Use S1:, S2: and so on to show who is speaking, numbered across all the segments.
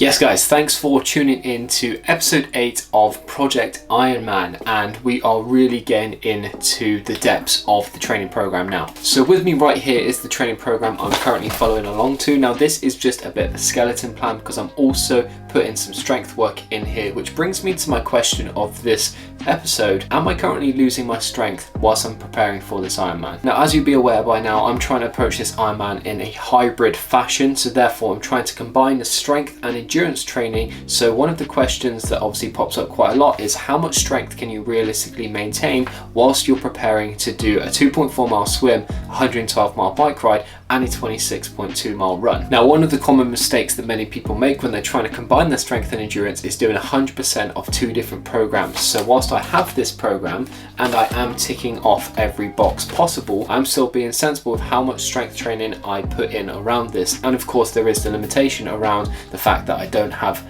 S1: Yes guys, thanks for tuning in to episode 8 of Project Ironman, and we are really getting into the depths of the training program now. So with me right here is the training program I'm currently following along to. Now this is just a bit of a skeleton plan because I'm also putting some strength work in here, which brings me to my question of this episode. Am I currently losing my strength whilst I'm preparing for this Ironman? Now, as you'll be aware by now, I'm trying to approach this Ironman in a hybrid fashion, so therefore I'm trying to combine the strength and endurance training. So one of the questions that obviously pops up quite a lot is how much strength can you realistically maintain whilst you're preparing to do a 2.4 mile swim, 112 mile bike ride and a 26.2 mile run. Now, one of the common mistakes that many people make when they're trying to combine their strength and endurance is doing 100% of two different programs. So whilst I have this program and I am ticking off every box possible, I'm still being sensible with how much strength training I put in around this. And of course there is the limitation around the fact that I don't have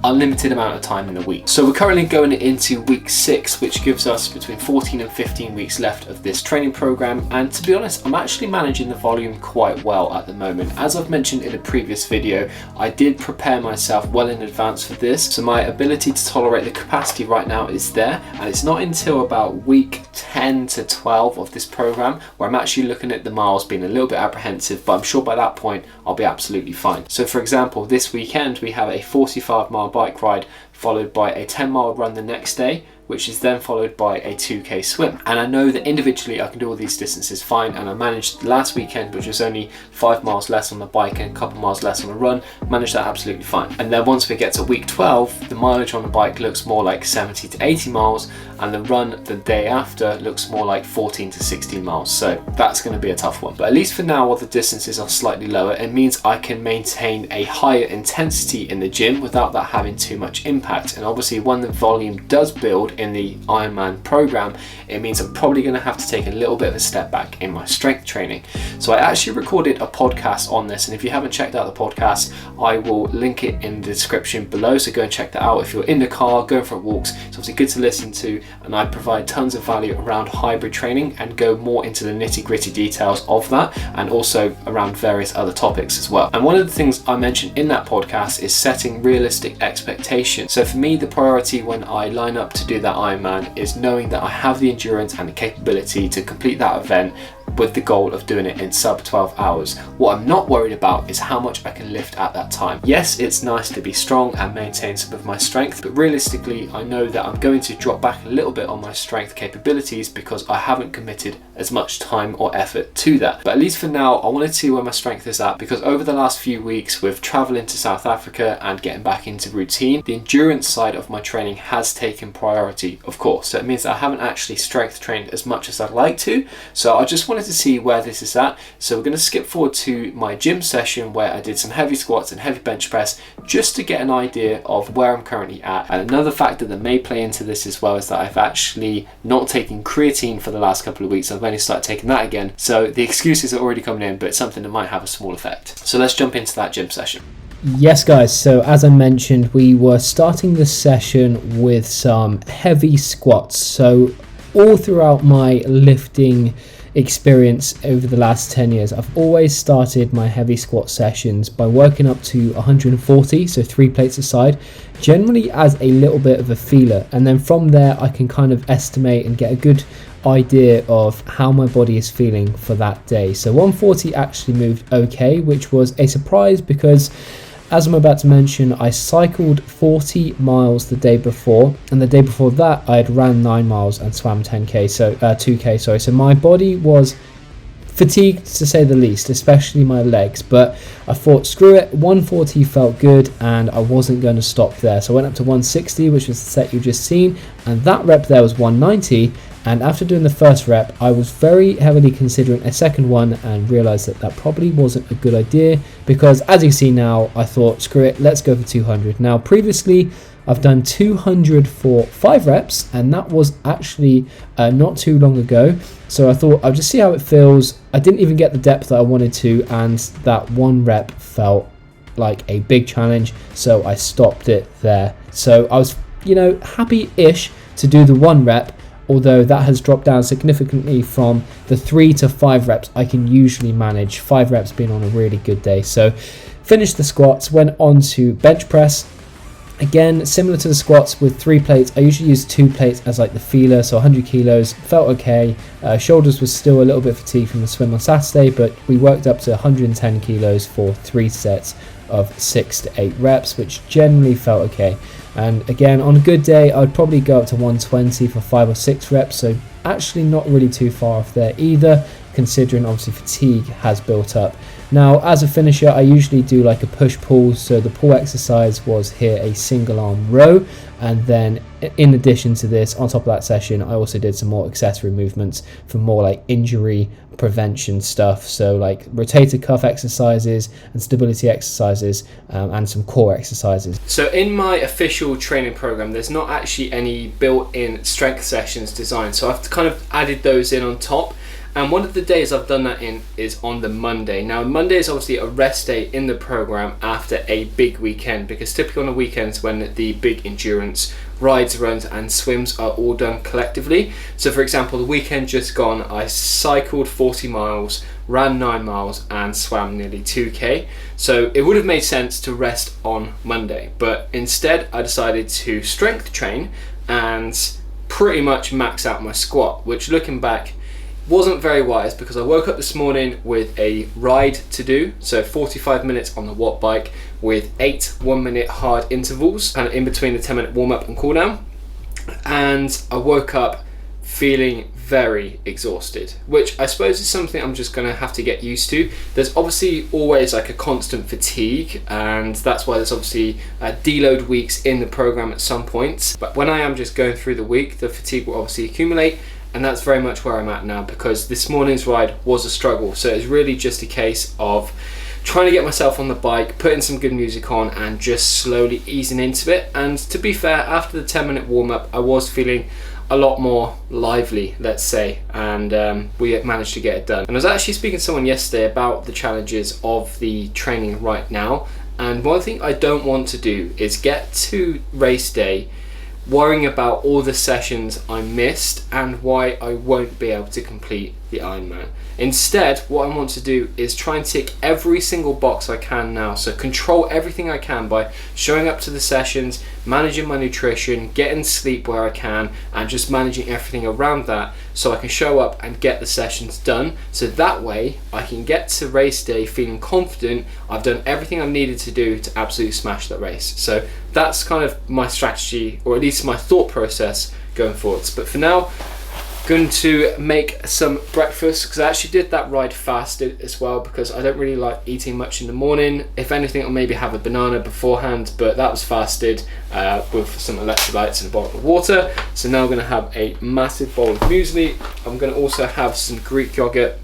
S1: unlimited amount of time in the week. So we're currently going into week 6, which gives us between 14 and 15 weeks left of this training program, and to be honest, I'm actually managing the volume quite well at the moment. As I've mentioned in a previous video, I did prepare myself well in advance for this, so my ability to tolerate the capacity right now is there, and it's not until about week 10 to 12 of this program where I'm actually looking at the miles being a little bit apprehensive, but I'm sure by that point I'll be absolutely fine. So for example, this weekend we have a 45 mile bike ride followed by a 10 mile run the next day, which is then followed by a 2k swim. And I know that individually I can do all these distances fine, and I managed last weekend, which was only 5 miles less on the bike and a couple miles less on the run, managed that absolutely fine. And then once we get to week 12, the mileage on the bike looks more like 70 to 80 miles, and the run the day after looks more like 14 to 16 miles. So that's going to be a tough one. But at least for now, while the distances are slightly lower, it means I can maintain a higher intensity in the gym without that having too much impact. And obviously when the volume does build in the Ironman program, it means I'm probably going to have to take a little bit of a step back in my strength training. So I actually recorded a podcast on this, and if you haven't checked out the podcast, I will link it in the description below, so go and check that out. If you're in the car, going for walks, it's obviously good to listen to, and I provide tons of value around hybrid training and go more into the nitty-gritty details of that, and also around various other topics as well. And one of the things I mentioned in that podcast is setting realistic expectations. So for me, the priority when I line up to do that Ironman is knowing that I have the endurance and the capability to complete that event with the goal of doing it in sub 12 hours. What I'm not worried about is how much I can lift at that time. Yes, it's nice to be strong and maintain some of my strength, but realistically I know that I'm going to drop back a little bit on my strength capabilities because I haven't committed as much time or effort to that. But at least for now, I wanted to see where my strength is at, because over the last few weeks with traveling to South Africa and getting back into routine, the endurance side of my training has taken priority, of course. So it means that I haven't actually strength trained as much as I'd like to. So I just wanted to see where this is at. So we're going to skip forward to my gym session where I did some heavy squats and heavy bench press just to get an idea of where I'm currently at. And another factor that may play into this as well is that I've actually not taken creatine for the last couple of weeks. I've only started taking that again, so the excuses are already coming in, but it's something that might have a small effect. So let's jump into that gym session.
S2: Yes guys, so as I mentioned, we were starting this session with some heavy squats. So all throughout my lifting experience over the last 10 years, I've always started my heavy squat sessions by working up to 140, so 3 plates a side, generally as a little bit of a feeler, and then from there I can kind of estimate and get a good idea of how my body is feeling for that day. So 140 actually moved okay, which was a surprise because, as I'm about to mention, I cycled 40 miles the day before, and the day before that I had ran 9 miles and swam 2k, sorry. So my body was fatigued to say the least, especially my legs, but I thought screw it, 140 felt good and I wasn't going to stop there. So I went up to 160, which was the set you just seen, and that rep there was 190. And after doing the first rep, I was very heavily considering a second one and realized that that probably wasn't a good idea, because as you see now, I thought screw it, let's go for 200. Now previously I've done 200 for 5 reps, and that was actually not too long ago. So I thought I'll just see how it feels. I didn't even get the depth that I wanted to, and that 1 rep felt like a big challenge, so I stopped it there. So I was, happy-ish to do the 1 rep, although that has dropped down significantly from the 3 to 5 reps I can usually manage, 5 reps being on a really good day. So Finished the squats, went on to bench press. Again, similar to the squats with 3 plates, I usually use 2 plates as like the feeler, so 100 kilos, felt okay. Shoulders was still a little bit fatigued from the swim on Saturday, but we worked up to 110 kilos for 3 sets of 6 to 8 reps, which generally felt okay. And again, on a good day, I'd probably go up to 120 for 5 or 6 reps, so actually not really too far off there either, considering obviously fatigue has built up. Now, as a finisher, I usually do like a push-pull, so the pull exercise was here a single arm row, and then in addition to this, on top of that session, I also did some more accessory movements for more like injury prevention stuff, so like rotator cuff exercises and stability exercises, and some core exercises.
S1: So in my official training program, there's not actually any built-in strength sessions designed, so I've kind of added those in on top. And one of the days I've done that in is on the Monday. Now, Monday is obviously a rest day in the program after a big weekend, because typically on the weekends when the big endurance rides, runs and swims are all done collectively. So for example, the weekend just gone, I cycled 40 miles, ran 9 miles and swam nearly 2k. So it would have made sense to rest on Monday, but instead I decided to strength train and pretty much max out my squat, which looking back wasn't very wise, because I woke up this morning with a ride to do, so 45 minutes on the watt bike with 8 1-minute hard intervals kind of in between the 10-minute warm-up and cool-down, and I woke up feeling very exhausted, which I suppose is something I'm just going to have to get used to. There's obviously always like a constant fatigue, and that's why there's obviously deload weeks in the program at some points, but when I am just going through the week, the fatigue will obviously accumulate. And that's very much where I'm at now, because this morning's ride was a struggle. So it's really just a case of trying to get myself on the bike, putting some good music on and just slowly easing into it. And to be fair, after the 10-minute warm-up, I was feeling a lot more lively, let's say, and we managed to get it done. And I was actually speaking to someone yesterday about the challenges of the training right now. And one thing I don't want to do is get to race day worrying about all the sessions I missed and why I won't be able to complete the Ironman. Instead, what I want to do is try and tick every single box I can now. So control everything I can by showing up to the sessions, managing my nutrition, getting sleep where I can, and just managing everything around that so I can show up and get the sessions done. So that way I can get to race day feeling confident I've done everything I needed to do to absolutely smash that race. So that's kind of my strategy, or at least my thought process going forwards. But for now, going to make some breakfast, because I actually did that ride fasted as well, because I don't really like eating much in the morning. If anything, I'll maybe have a banana beforehand, but that was fasted with some electrolytes and a bottle of water. So now I'm going to have a massive bowl of muesli. I'm going to also have some Greek yogurt,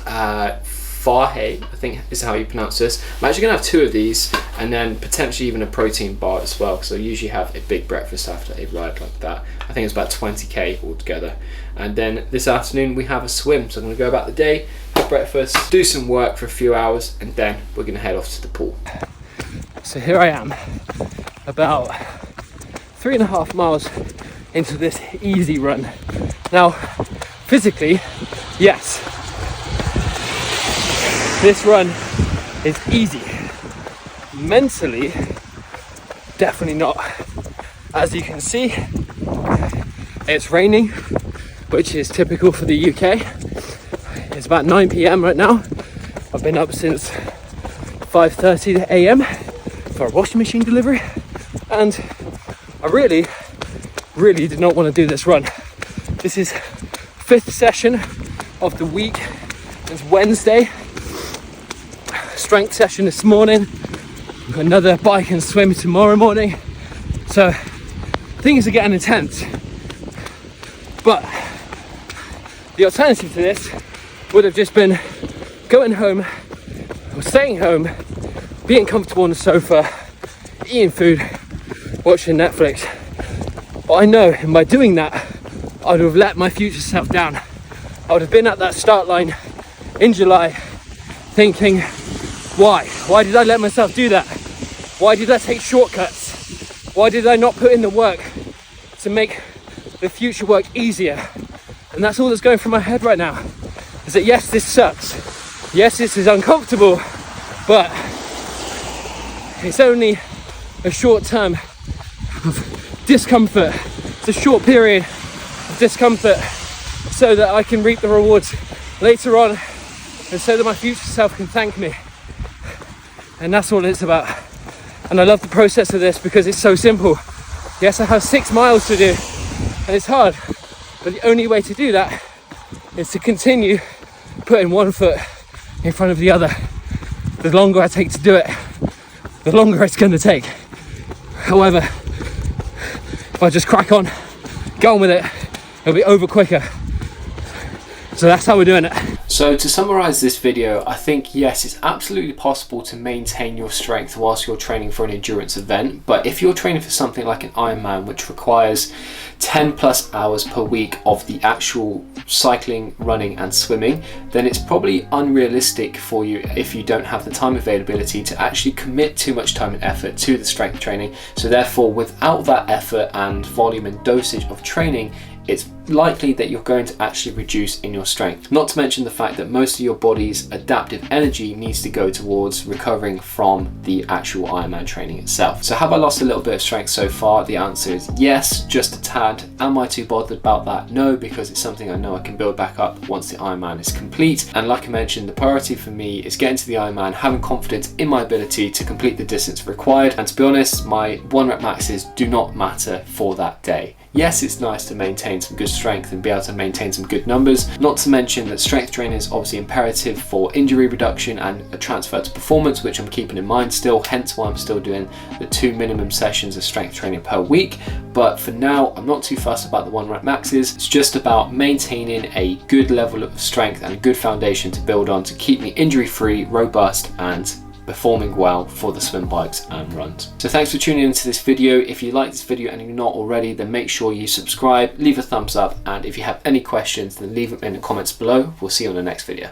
S1: Farhe, I think is how you pronounce this. I'm actually going to have 2 of these, and then potentially even a protein bar as well, because I usually have a big breakfast after a ride like that. I think it's about 20k altogether. And then this afternoon we have a swim, so I'm going to go about the day, have breakfast, do some work for a few hours, and then we're going to head off to the pool. So here I am, about 3.5 miles into this easy run. Now, physically, yes, this run is easy. Mentally, definitely not. As you can see, it's raining, which is typical for the UK. It's about 9 p.m. right now. I've been up since 5:30 a.m. for a washing machine delivery, and I really did not want to do this run. This is 5th session of the week. It's Wednesday. Strength session this morning. We've got another bike and swim tomorrow morning. So things are getting intense. But the alternative to this would have just been going home or staying home, being comfortable on the sofa, eating food, watching Netflix. But I know, and by doing that, I would have let my future self down. I would have been at that start line in July thinking, why? Why did I let myself do that? Why did I take shortcuts? Why did I not put in the work to make the future work easier? And that's all that's going through my head right now, is that yes, this sucks. Yes, this is uncomfortable, but
S2: it's only a short term of discomfort. It's a short period of discomfort so that I can reap the rewards later on, and so that my future self can thank me. And that's all it's about. And I love the process of this because it's so simple. Yes, I have 6 miles to do and it's hard, but the only way to do that is to continue putting one foot in front of the other. The longer I take to do it, the longer it's going to take. However, if I just crack on, get on with it, it'll be over quicker. So that's how we're doing it.
S1: So to summarize this video, I think yes, it's absolutely possible to maintain your strength whilst you're training for an endurance event, but if you're training for something like an Ironman, which requires 10 plus hours per week of the actual cycling, running and swimming, then it's probably unrealistic for you if you don't have the time availability to actually commit too much time and effort to the strength training. So therefore, without that effort and volume and dosage of training, it's likely that you're going to actually reduce in your strength. Not to mention the fact that most of your body's adaptive energy needs to go towards recovering from the actual Ironman training itself. So have I lost a little bit of strength so far? The answer is yes, just a tad. Am I too bothered about that? No, because it's something I know I can build back up once the Ironman is complete. And like I mentioned, the priority for me is getting to the Ironman, having confidence in my ability to complete the distance required. And to be honest, my 1 rep maxes do not matter for that day. Yes, it's nice to maintain some good strength and be able to maintain some good numbers. Not to mention that strength training is obviously imperative for injury reduction and a transfer to performance, which I'm keeping in mind still, hence why I'm still doing the 2 minimum sessions of strength training per week. But for now, I'm not too fussed about the 1 rep maxes. It's just about maintaining a good level of strength and a good foundation to build on to keep me injury free, robust and performing well for the swim bikes and runs. So thanks for tuning into this video. If you like this video and you're not already, then make sure you subscribe, leave a thumbs up, and if you have any questions, then leave them in the comments below. We'll see you on the next video.